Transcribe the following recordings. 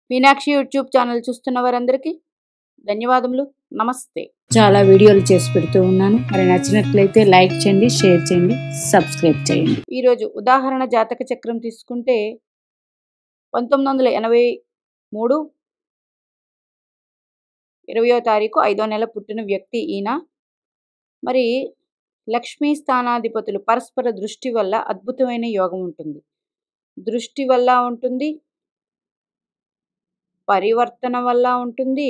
Meenakshi YouTube channel చూస్తున్న వారందరికీ ధన్యవాదములు. నమస్తే. చాలా వీడియోలు చేసి పెడుతూ ఉన్నాను. మరి నచ్చినట్లయితే లైక్ చేయండి, షేర్ చేయండి, సబ్స్క్రైబ్ చేయండి. ఈరోజు ఉదాహరణ జాతక చక్రం తీసుకుంటే 1983 20వ తారీఖు 5వ నెల పుట్టిన వ్యక్తి ఈయన. మరి లక్ష్మీ స్థానాధిపతులు పరస్పర దృష్టి వల్ల అద్భుతమైన యోగం ఉంటుంది. దృష్టి వల్ల ఉంటుంది, పరివర్తన వల్ల ఉంటుంది,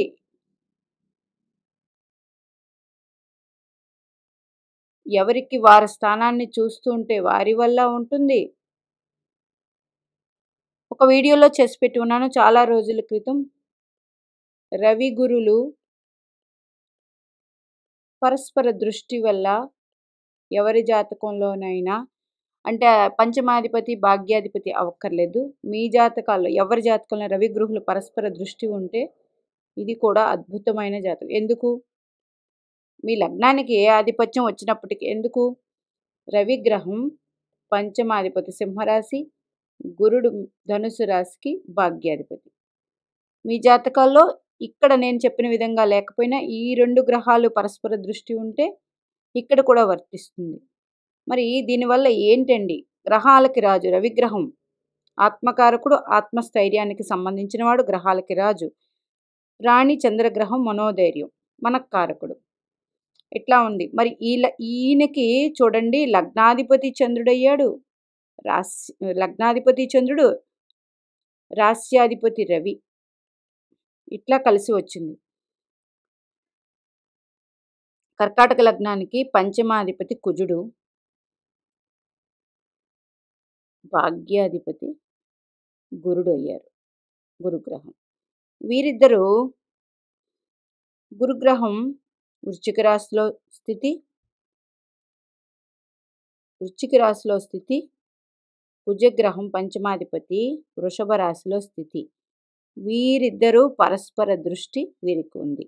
ఎవరికి వారి స్థానాన్ని చూస్తూ ఉంటే వారి వల్ల ఉంటుంది. ఒక వీడియోలో చేసి పెట్టి ఉన్నాను చాలా రోజుల క్రితం. రవి గురులు పరస్పర దృష్టి వల్ల ఎవరి జాతకంలోనైనా, అంటే పంచమాధిపతి భాగ్యాధిపతి అవ్వక్కర్లేదు, మీ జాతకాల్లో ఎవరి జాతకంలో రవి గురువులు పరస్పర దృష్టి ఉంటే ఇది కూడా అద్భుతమైన జాతకం. ఎందుకు? మీ లగ్నానికి ఏ ఆధిపత్యం వచ్చినప్పటికీ, ఎందుకు? రవి గ్రహం పంచమాధిపతి సింహరాశి, గురుడు ధనుసు రాశికి భాగ్యాధిపతి. మీ జాతకాల్లో ఇక్కడ నేను చెప్పిన విధంగా లేకపోయినా ఈ రెండు గ్రహాలు పరస్పర దృష్టి ఉంటే ఇక్కడ కూడా వర్తిస్తుంది. మరి దీనివల్ల ఏంటండి? గ్రహాలకి రాజు రవిగ్రహం, ఆత్మకారకుడు, ఆత్మస్థైర్యానికి సంబంధించినవాడు, గ్రహాలకి రాజు. రాణి చంద్రగ్రహం మనోధైర్యం, మనక్కారకుడు. ఇట్లా ఉంది. మరి ఈయనకి చూడండి లగ్నాధిపతి చంద్రుడయ్యాడు, లగ్నాధిపతి చంద్రుడు, రాస్యాధిపతి రవి, ఇట్లా కలిసి వచ్చింది. కర్కాటక లగ్నానికి పంచమాధిపతి కుజుడు, భాగ్యాధిపతి గురుడు అయ్యారు, గురుగ్రహం. వీరిద్దరూ గురుగ్రహం వృశ్చిక రాశిలో స్థితి, కుజగ్రహం పంచమాధిపతి వృషభ రాశిలో స్థితి. వీరిద్దరూ పరస్పర దృష్టి వీరికి ఉంది.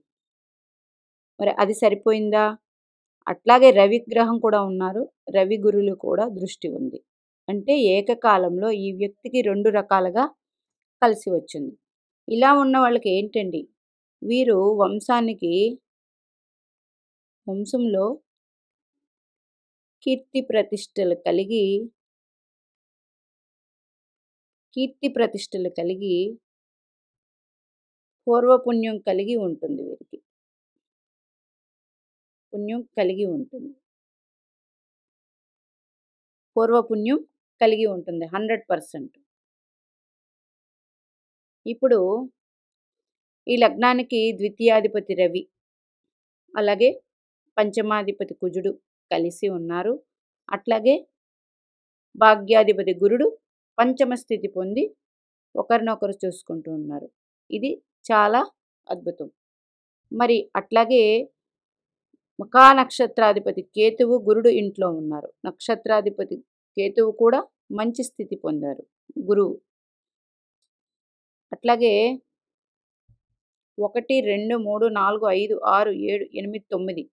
మరి అది సరిపోయిందా? అట్లాగే రవిగ్రహం కూడా ఉన్నారు, రవి గురులు కూడా దృష్టి ఉంది. అంటే ఏకకాలంలో ఈ వ్యక్తికి రెండు రకాలుగా కలిసి వచ్చింది. ఇలా ఉన్న వాళ్ళకి ఏంటండి, వీరు వంశంలో కీర్తి ప్రతిష్టలు కలిగి పూర్వపుణ్యం కలిగి ఉంటుంది. వీరికి పుణ్యం కలిగి ఉంటుంది, పూర్వపుణ్యం కలిగి ఉంటుంది 100%. ఇప్పుడు ఈ లగ్నానికి ద్వితీయాధిపతి రవి, అలాగే పంచమాధిపతి కుజుడు కలిసి ఉన్నారు. అట్లాగే భాగ్యాధిపతి గురుడు పంచమ స్థితి పొంది ఒకరినొకరు చూసుకుంటూ ఉన్నారు. ఇది చాలా అద్భుతం. మరి అట్లాగే మఖా నక్షత్రాధిపతి కేతువు గురుడు ఇంట్లో ఉన్నారు. నక్షత్రాధిపతి కేతువు కూడా మంచి స్థితి పొందారు గురువు. అట్లాగే 1, 2, 3, 4, 5, 6, 7, 8, 9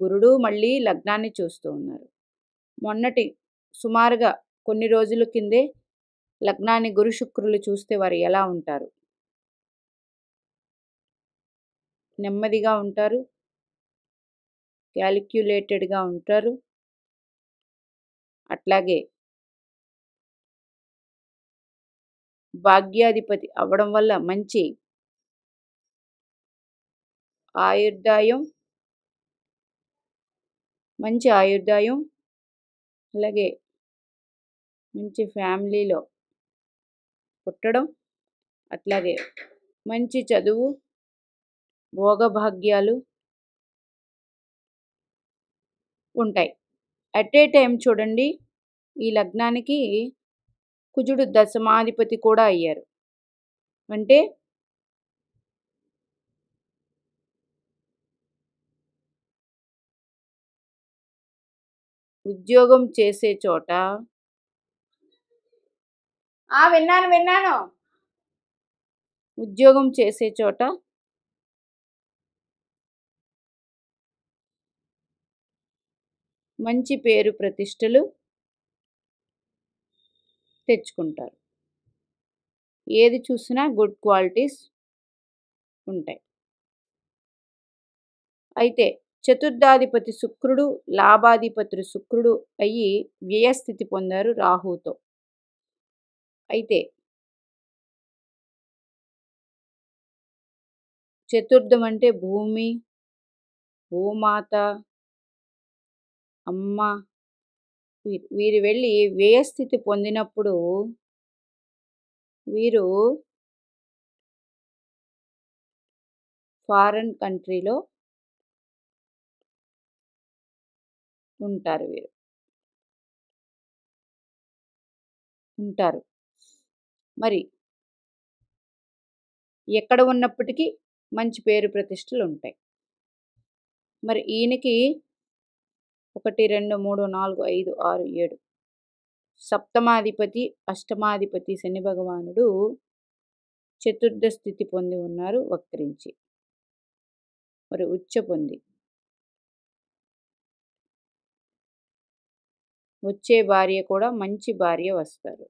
గురుడు మళ్ళీ లగ్నాన్ని చూస్తూ ఉన్నారు. మొన్నటి సుమారుగా కొన్ని రోజుల కిందే లగ్నాన్ని గురు శుక్రులు చూస్తే వారు ఎలా ఉంటారు? నెమ్మదిగా ఉంటారు, క్యాలిక్యులేటెడ్గా ఉంటారు. అట్లాగే భాగ్యాధిపతి అవ్వడం వల్ల మంచి ఆయుర్దాయం, అలాగే మంచి ఫ్యామిలీలో పుట్టడం, అట్లాగే మంచి చదువు, భోగభాగ్యాలు ఉంటాయి. అట్ ఏ టైం చూడండి, ఈ లగ్నానికి కుజుడు దశమాధిపతి కూడా అయ్యారు. అంటే ఉద్యోగం చేసే చోట ఉద్యోగం చేసే చోట మంచి పేరు ప్రతిష్టలు తెచ్చుకుంటారు. ఏది చూసినా గుడ్ క్వాలిటీస్ ఉంటాయి. అయితే చతుర్థాధిపతి శుక్రుడు, లాభాధిపతుడు శుక్రుడు అయ్యి వ్యయస్థితి పొందారు రాహుతో. అయితే చతుర్థం అంటే భూమి, భూమాత, అమ్మ వీరు వెళ్ళి వ్యయస్థితి పొందినప్పుడు వీరు ఫారెన్ కంట్రీలో ఉంటారు. ఉంటారు. మరి ఎక్కడ ఉన్నప్పటికీ మంచి పేరు ప్రతిష్టలుంటాయి. మరి ఈయనకి 1, 2, 3, 4, 5, 6, 7 సప్తమాధిపతి, అష్టమాధిపతి శని భగవానుడు చతుర్థ స్థితి పొంది ఉన్నారు వక్రించి. మరి ఉచ్చ పొంది. వచ్చే భార్య కూడా మంచి భార్య వస్తారు.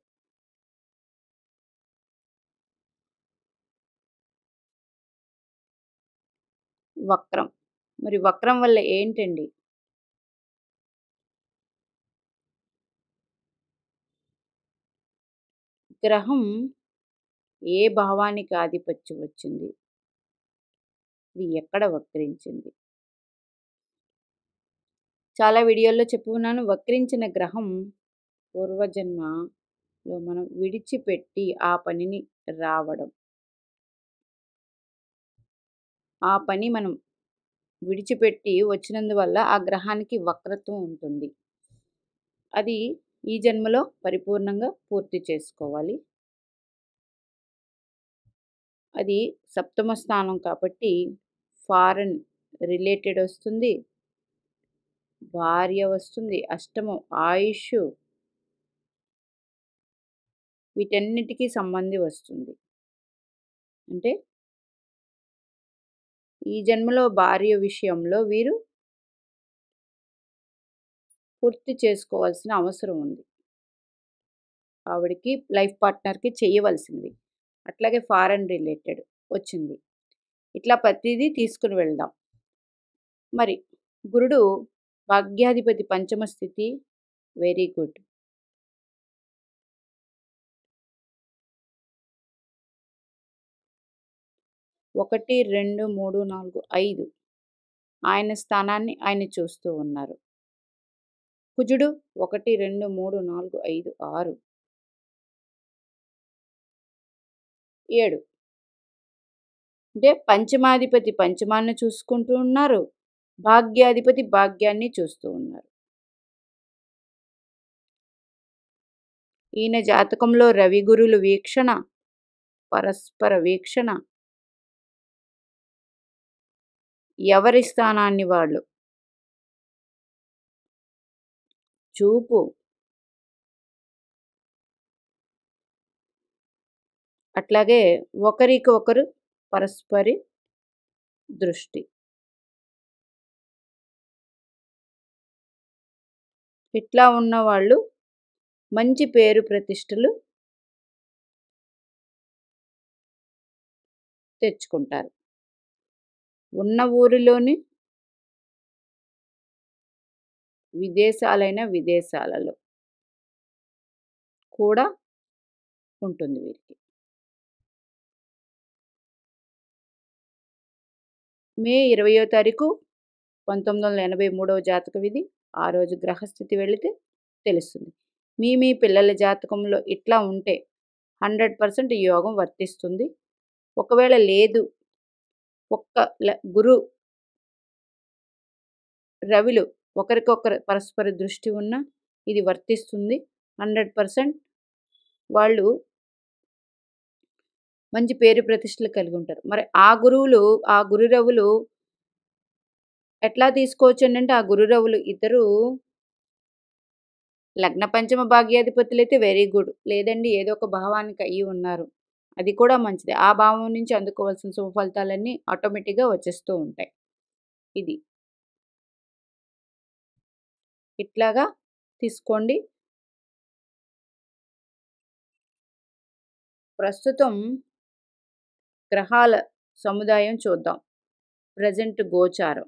వక్రం. మరి వక్రం వల్ల ఏంటండి? గ్రహం ఏ భావానికి ఆధిపత్యం వచ్చింది? ఇది ఎక్కడ వక్రించింది? చాలా వీడియోల్లో చెప్పుకున్నాను. వక్రించిన గ్రహం పూర్వజన్మలో మనం విడిచిపెట్టి ఆ పనిని రావడం. ఆ పని మనం విడిచిపెట్టి వచ్చినందువల్ల ఆ గ్రహానికి వక్రత్వం ఉంటుంది. అది ఈ జన్మలో పరిపూర్ణంగా పూర్తి చేసుకోవాలి. అది సప్తమ స్థానం కాబట్టి ఫారెన్ రిలేటెడ్ వస్తుంది, భార్య వస్తుంది, అష్టమం ఆయుష్, వీటన్నిటికీ సంబంధి వస్తుంది. అంటే ఈ జన్మలో భార్య విషయంలో వీరు పూర్తి చేసుకోవాల్సిన అవసరం ఉంది. ఆవిడకి లైఫ్ పార్ట్నర్కి చేయవలసినవి. అట్లాగే ఫారెన్ రిలేటెడ్ వచ్చింది. ఇట్లా ప్రతిదీ తీసుకుని వెళ్దాం. మరి గురుడు భాగ్యాధిపతి పంచమ స్థితి వెరీ గుడ్. ఒకటి, 2, 3, 4, 5 ఆయన స్థానాన్ని ఆయన చూస్తూ ఉన్నారు. కుజుడు 1, 2, 3, 4, 5, 6, 7 అంటే పంచమాధిపతి పంచమాన్ని చూసుకుంటూ ఉన్నారు, భాగ్యాధిపతి భాగ్యాన్ని చూస్తూ ఉన్నారు. ఈయన జాతకంలో రవి గురుల వీక్షణ, పరస్పర వీక్షణ, ఎవరి స్థానాన్ని వాళ్ళు చూపు, అట్లాగే ఒకరికి ఒకరు పరస్పరి దృష్టి. ఇట్లా ఉన్నవాళ్ళు మంచి పేరు ప్రతిష్టలు తెచ్చుకుంటారు. ఉన్న ఊరిలోని విదేశాలలో కూడా ఉంటుంది వీరికి. మే 20వ తారీఖు 1983వ జాతకం ఇది. ఆ రోజు గ్రహస్థితి వెళితే తెలుస్తుంది. మీ పిల్లల జాతకంలో ఇట్లా ఉంటే 100% ఈ యోగం వర్తిస్తుంది. ఒకవేళ లేదు, ఒక్క గురు రవిలు ఒకరికొకరు పరస్పర దృష్టి ఉన్న ఇది వర్తిస్తుంది. 100% వాళ్ళు మంచి పేరు ప్రతిష్టలు కలిగి ఉంటారు. మరి ఆ గురు రవులు ఎట్లా తీసుకోవచ్చు అంటే ఆ గురు రవులు ఇద్దరు లగ్న పంచమ భాగ్యాధిపతులైతే వెరీ గుడ్. లేదండి ఏదో ఒక భావానికి అయ్యి ఉన్నారు, అది కూడా మంచిదే. ఆ భావం నుంచి అందుకోవాల్సిన శుభ ఫలితాలన్నీ ఆటోమేటిక్గా వచ్చేస్తూ ఉంటాయి. ఇది ఇట్లాగా తీసుకోండి. ప్రస్తుతం గ్రహాల సముదాయం చూద్దాం. ప్రెజెంట్ గోచారం.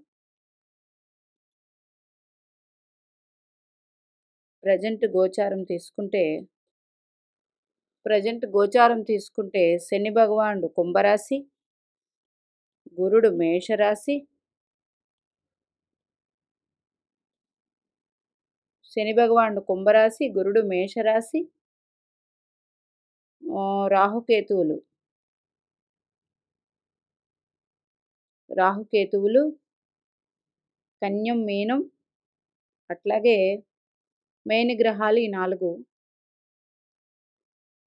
ప్రెజెంట్ గోచారం తీసుకుంటే శని భగవానుడు కుంభరాశి, గురుడు మేషరాశి, గురుడు మేషరాశి, రాహుకేతువులు కన్యం మీనం, అట్లాగే మెయిన్ గ్రహాలు ఈ 4.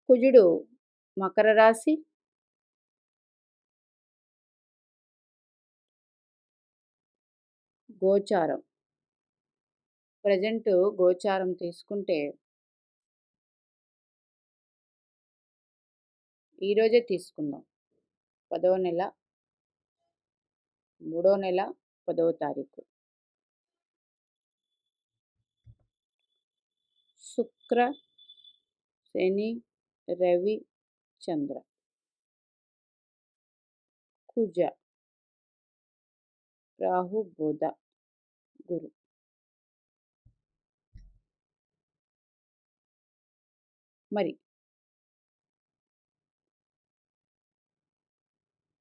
కుజుడు మకర రాశి, గోచారం. ప్రజెంట్ గోచారం తీసుకుంటే ఈరోజే తీసుకుందాం. 10వ నెల 3వ నెల 10వ తారీఖు. శుక్ర, శని, రవి, చంద్ర, కుజ, రాహు, బుధ, గురు. మరి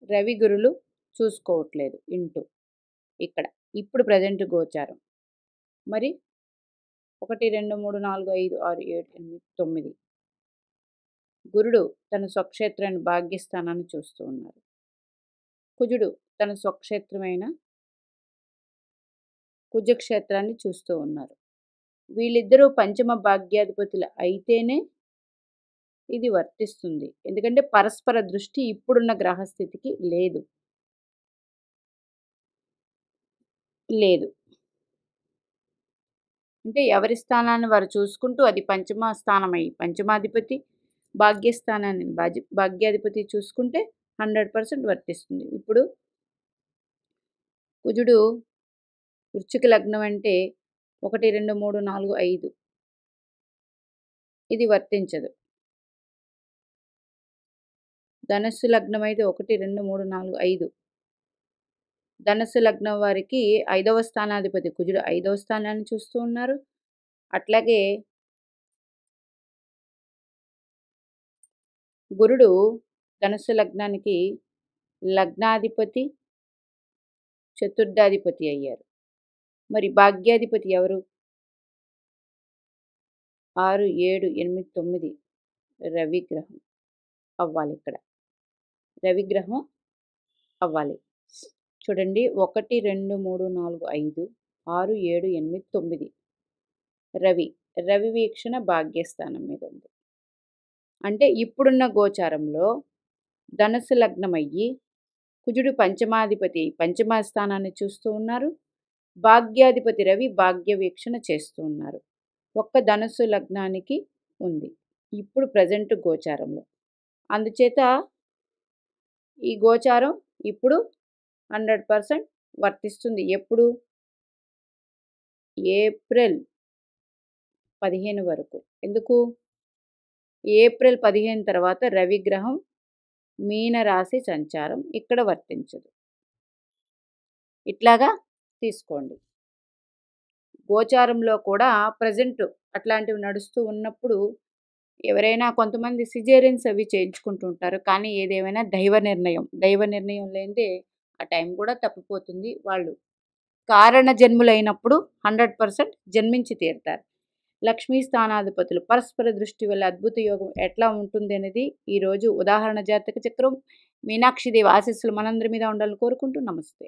రవి గురులు చూసుకోవట్లేదు ఇక్కడ ఇప్పుడు ప్రజెంట్ గోచారం. మరి 1 2 3 4 5 6 7 8 9 గురుడు తన స్వక్షేత్రాన్ని భాగ్యస్థానాన్ని చూస్తూ ఉన్నారు. కుజుడు తన స్వక్షేత్రమైన కుజక్షేత్రాన్ని చూస్తూ ఉన్నారు. వీళ్ళిద్దరూ పంచమ భాగ్యాధిపతులు అయితేనే ఇది వర్తిస్తుంది. ఎందుకంటే పరస్పర దృష్టి ఇప్పుడున్న గ్రహస్థితికి లేదు. అంటే ఎవరి స్థానాన్ని వారు చూసుకుంటూ అది పంచమ స్థానమై పంచమాధిపతి భాగ్యస్థానాన్ని భాగ్యాధిపతి చూసుకుంటే 100% వర్తిస్తుంది. ఇప్పుడు కుజుడు వృశ్చిక లగ్నం అంటే 1 2 3 4 5 ఇది వర్తించదు. ధనస్సు లగ్నం అయితే 1 2 3 4 5 ధనస్సు లగ్నం వారికి 5వ స్థానాధిపతి కుజుడు 5వ స్థానాన్ని చూస్తూ ఉన్నారు. అట్లాగే గురుడు ధనస్సు లగ్నానికి లగ్నాధిపతి, చతుర్థాధిపతి అయ్యారు. మరి భాగ్యాధిపతి ఎవరు? 6 7 8 9 రవిగ్రహం అవ్వాలి. ఇక్కడ రవిగ్రహం అవ్వాలి. చూడండి 1 2 3 4 5 6 7 8 9 రవి వీక్షణ భాగ్యస్థానం మీద ఉంది. అంటే ఇప్పుడున్న గోచారంలో ధనుసు లగ్నం అయ్యి కుజుడు పంచమాధిపతి పంచమ స్థానాన్ని చూస్తూ ఉన్నారు. భాగ్యాధిపతి రవి భాగ్య వీక్షణ చేస్తూ ఉన్నారు. ఒక్క ధనుసు లగ్నానికి ఉంది ఇప్పుడు ప్రజెంట్ గోచారంలో. అందుచేత ఈ గోచారం ఇప్పుడు 100% వర్తిస్తుంది. ఎప్పుడు? ఏప్రిల్ 15 వరకు. ఎందుకు? ఏప్రిల్ 15 తర్వాత రవిగ్రహం మీనరాశి సంచారం ఇక్కడ వర్తించదు. ఇట్లాగా తీసుకోండి. గోచారంలో కూడా ప్రజెంట్ అట్లాంటివి నడుస్తూ ఉన్నప్పుడు ఎవరైనా కొంతమంది సిజేరియన్స్ అవి చేయించుకుంటూ ఉంటారు. కానీ ఏదేమైనా దైవ నిర్ణయం లేనిదే ఆ టైం కూడా తప్పిపోతుంది. వాళ్ళు కారణ జన్ములైనప్పుడు 100% జన్మించి తీరుతారు. లక్ష్మీ స్థానాధిపతులు పరస్పర దృష్టి వల్ల అద్భుత యోగం ఎట్లా ఉంటుంది అనేది ఈరోజు ఉదాహరణ జాతక చక్రం. మీనాక్షిదేవి ఆశీస్సులు మనందరి మీద ఉండాలని కోరుకుంటూ నమస్తే.